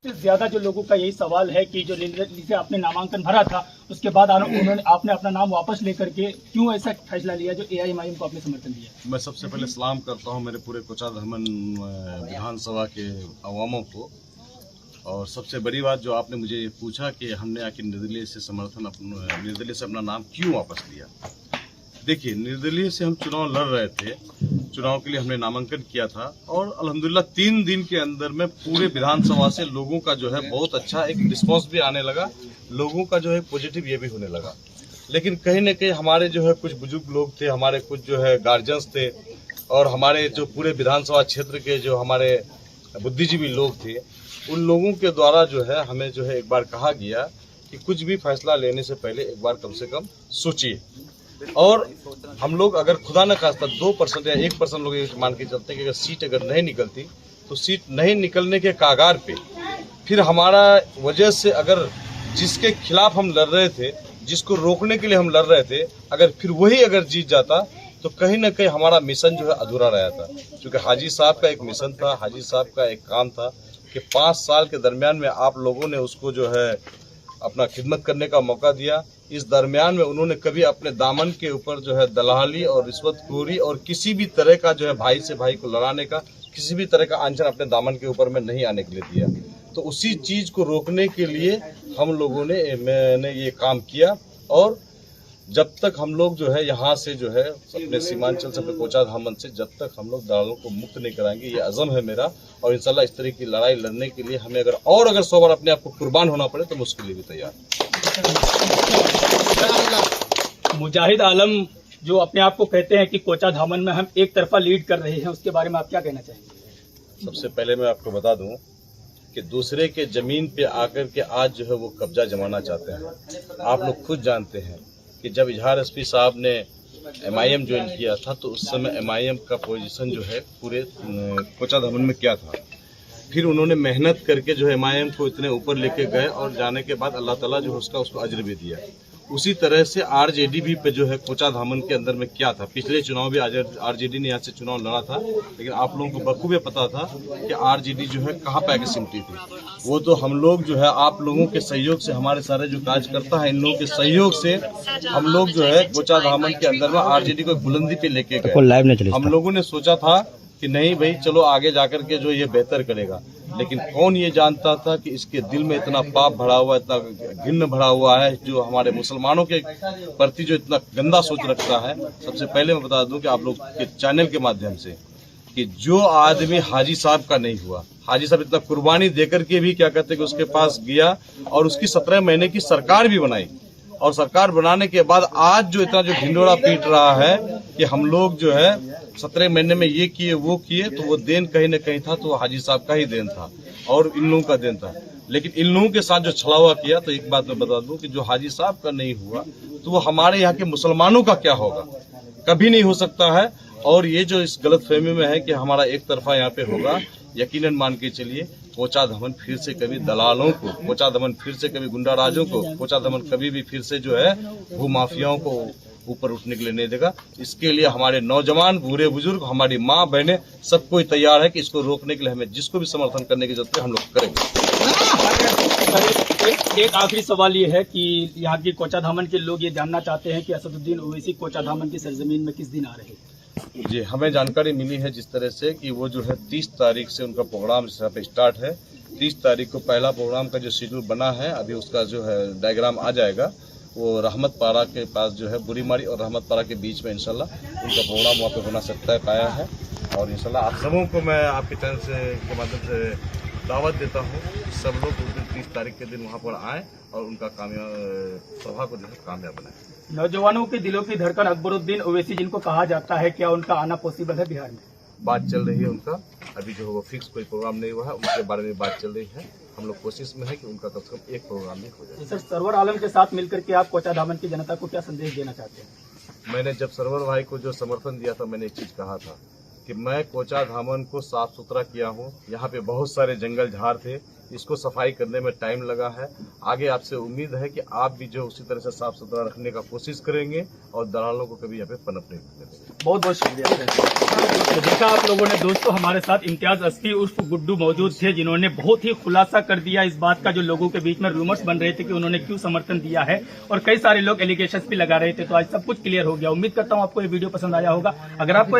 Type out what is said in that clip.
ज्यादा जो लोगों का यही सवाल है कि जो निर्दलीय से आपने नामांकन भरा था उसके बाद आपने अपना नाम वापस लेकर के क्यों ऐसा फैसला लिया जो एआईएमआईएम को आपने समर्थन दिया? मैं सबसे पहले सलाम करता हूं मेरे पूरे कोचाधामन विधानसभा के अवामों को। और सबसे बड़ी बात जो आपने मुझे पूछा कि हमने आखिर निर्दलीय से अपना नाम क्यों वापस लिया। देखिए, निर्दलीय से हम चुनाव लड़ रहे थे, चुनाव के लिए हमने नामांकन किया था और अल्हम्दुलिल्लाह 3 दिन के अंदर में पूरे विधानसभा से लोगों का जो है बहुत अच्छा एक रिस्पांस भी आने लगा, लोगों का जो है पॉजिटिव ये भी होने लगा। लेकिन कहीं न कहीं हमारे जो है कुछ बुजुर्ग लोग थे, हमारे कुछ जो है गार्जियंस थे और हमारे जो पूरे विधानसभा क्षेत्र के जो हमारे बुद्धिजीवी लोग थे, उन लोगों के द्वारा जो है हमें जो है एक बार कहा गया कि कुछ भी फैसला लेने से पहले एक बार कम से कम सोचिए। और हम लोग अगर खुदा न खास्ता 2% या 1% लोग मान के चलते हैं कि अगर सीट अगर नहीं निकलती तो सीट नहीं निकलने के कागार पे फिर हमारा वजह से अगर जिसके खिलाफ हम लड़ रहे थे, जिसको रोकने के लिए हम लड़ रहे थे, अगर फिर वही अगर जीत जाता तो कहीं ना कहीं हमारा मिशन जो है अधूरा रहता। क्योंकि हाजी साहब का एक मिशन था, हाजी साहब का एक काम था कि 5 साल के दरमियान में आप लोगों ने उसको जो है अपना खिदमत करने का मौका दिया। इस दरमियान में उन्होंने कभी अपने दामन के ऊपर जो है दलाली और रिश्वतखोरी और किसी भी तरह का जो है भाई से भाई को लड़ाने का किसी भी तरह का आंचल अपने दामन के ऊपर में नहीं आने के लिए दिया। तो उसी चीज़ को रोकने के लिए हम लोगों ने मैंने ये काम किया। और जब तक हम लोग जो है यहाँ से जो है अपने सीमांचल से अपने कोचाधामन से जब तक हम लोग दलालों को मुक्त नहीं कराएंगे, ये अज़म है मेरा। और इंशाल्लाह इस तरह की लड़ाई लड़ने के लिए हमें अगर 100 बार अपने आप को कुर्बान होना पड़े तो मैं उसके लिए भी तैयार। मुजाहिद आलम जो अपने आप को कहते हैं कि कोचाधामन में हम एक तरफा लीड कर रहे हैं, उसके बारे में आप क्या कहना चाहेंगे? सबसे पहले मैं आपको बता दूं कि दूसरे के जमीन पे आकर के आज जो है वो कब्जा जमाना चाहते हैं। आप लोग खुद जानते हैं कि जब इजहार एसपी साहब ने एमआईएम ज्वाइन किया था तो उस समय एमआईएम का पोजीशन जो है पूरे कोचाधामन में क्या था। फिर उन्होंने मेहनत करके जो है एमआईएम को इतने ऊपर लेके गए और जाने के बाद अल्लाह ताला जो उसको अजर भी दिया। उसी तरह से आरजेडी भी पे जो है कोचाधामन के अंदर में क्या था। पिछले चुनाव भी आरजेडी ने यहाँ से चुनाव लड़ा था, लेकिन आप लोगों को बखूबी पता था कि आरजेडी जो है कहाँ पे आके सिमटी थी। वो तो हम लोग जो है आप लोगों के सहयोग से, हमारे सारे जो कार्यकर्ता है इन लोगों के सहयोग से हम लोग जो है कोचाधामन के अंदर में आरजेडी को बुलंदी पे लेके गए। हम लोगों ने सोचा था कि नहीं भाई चलो आगे जाकर के जो ये बेहतर करेगा, लेकिन कौन ये जानता था कि इसके दिल में इतना पाप भरा हुआ, इतना घिन्न भरा हुआ है, जो हमारे मुसलमानों के प्रति जो इतना गंदा सोच रखता है। सबसे पहले मैं बता दूं कि आप लोग के चैनल के माध्यम से कि जो आदमी हाजी साहब का नहीं हुआ, हाजी साहब इतना कुर्बानी देकर के भी क्या कहते कि उसके पास गया और उसकी 17 महीने की सरकार भी बनाई। और सरकार बनाने के बाद आज जो इतना जो ढिंडोरा पीट रहा है कि हम लोग जो है 17 महीने में ये किए वो किए, तो वो देन कहीं न कहीं था, तो वो हाजी साहब का ही देन था और इन लोगों का देन था। लेकिन इन लोगों के साथ जो छलावा किया, तो एक बात मैं बता दूं कि जो हाजी साहब का नहीं हुआ तो वो हमारे यहाँ के मुसलमानों का क्या होगा, कभी नहीं हो सकता है। और ये जो इस गलतफहमी में है कि हमारा एक तरफा यहाँ पे होगा, यकीनन मान के चलिए कोचाधामन फिर से कभी दलालों को, कोचाधामन फिर से कभी गुंडाराजों को, कोचाधामन कभी भी फिर से जो है भू माफियाओं को ऊपर उठने के लिए नहीं देगा। इसके लिए हमारे नौजवान, बूढ़े बुजुर्ग, हमारी माँ बहनें सब कोई तैयार है कि इसको रोकने के लिए हमें जिसको भी समर्थन करने की जरूरत है हम लोग करेंगे। एक आखिरी सवाल ये है कि यहाँ की कोचाधामन के लोग ये जानना चाहते हैं कि असदुद्दीन ओवैसी कोचाधामन की सरजमीन में किस दिन आ रहे हैं? जी, हमें जानकारी मिली है जिस तरह से कि वो जो है 30 तारीख से उनका प्रोग्राम पे स्टार्ट है। 30 तारीख को पहला प्रोग्राम का जो शेड्यूल बना है, अभी उसका जो है डायग्राम आ जाएगा। वो रहमत पारा के पास जो है बुरीमारी और रहमत पारा के बीच में इंशाल्लाह उनका प्रोग्राम वहाँ पे होना सकता है पाया है। और इंशाल्लाह आप सबों को मैं आपके चैनल के माध्यम से दावत देता हूँ कि सब लोग उस दिन 30 तारीख के दिन वहाँ पर आएँ और उनका सभा को जो है कामयाब बनाएं। नौजवानों के दिलों की धड़कन अकबरुद्दीन ओवैसी जिनको कहा जाता है, क्या उनका आना पॉसिबल है बिहार में? बात चल रही है उनका, अभी जो है वो फिक्स कोई प्रोग्राम नहीं हुआ है, उनके बारे में बात चल रही है। हम लोग कोशिश में है कि उनका कम से कम एक प्रोग्राम भी हो जाए। सर, सरवर आलम के साथ मिलकर के आप कोचाधामन की जनता को क्या संदेश देना चाहते हैं? मैंने जब सरवर भाई को जो समर्थन दिया था, मैंने एक चीज कहा था कि मैं कोचाधामन को साफ सुथरा किया हूँ। यहाँ पे बहुत सारे जंगल झाड़ थे, इसको सफाई करने में टाइम लगा है। आगे आपसे उम्मीद है कि आप भी जो उसी तरह से साफ सुथरा रखने का कोशिश करेंगे और दलालों को कभी यहाँ पे पनपने देंगे। बहुत बहुत शुक्रिया। तो देखा आप लोगों ने दोस्तों, हमारे साथ इम्तियाज अस्फी उर्फ गुड्डू मौजूद थे, जिन्होंने बहुत ही खुलासा कर दिया इस बात का जो लोगों के बीच में रूमर्स बन रहे थे कि उन्होंने क्यों समर्थन दिया है, और कई सारे लोग एलिगेशंस भी लगा रहे थे। तो आज सब कुछ क्लियर हो गया। उम्मीद करता हूँ आपको ये वीडियो पसंद आया होगा। अगर आपको